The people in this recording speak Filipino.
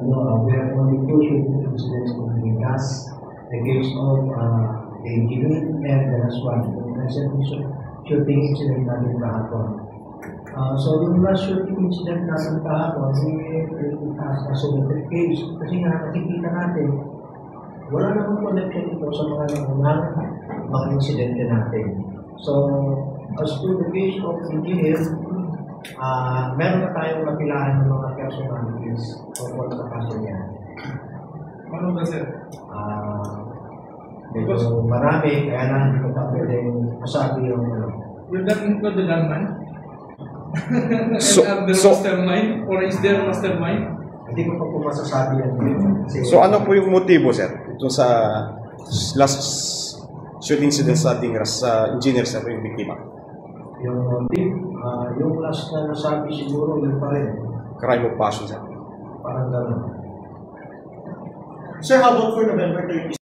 We have only two shooting incidents in gas, the case of the engineer and the last one, the recent shooting incident natin kahapon. So yung last shooting incident natin kahapon, isolated case, kasi nga nakikita natin, wala namang connection ito sa mga nangunang mga insidente natin. So, as to the case of engineer, meron na tayong napilaan ng mga personalities tungkol sa kaso niya. Ano ba, sir? Medyo marami, kaya lang hindi ko pa pwedeng masabi yung ano. Will that include the gunman? The mastermind? Or is there a mastermind? Hindi ko pa po masasabi yan. So ano po yung motibo, sir? Ito sa last shooting incident sa ating engineer sa yung biktima? Yung motive, yung last na nasabi siguro, yun pa rin. Crime of passion, sir. Parang gano'n. Sir, how about for November 30?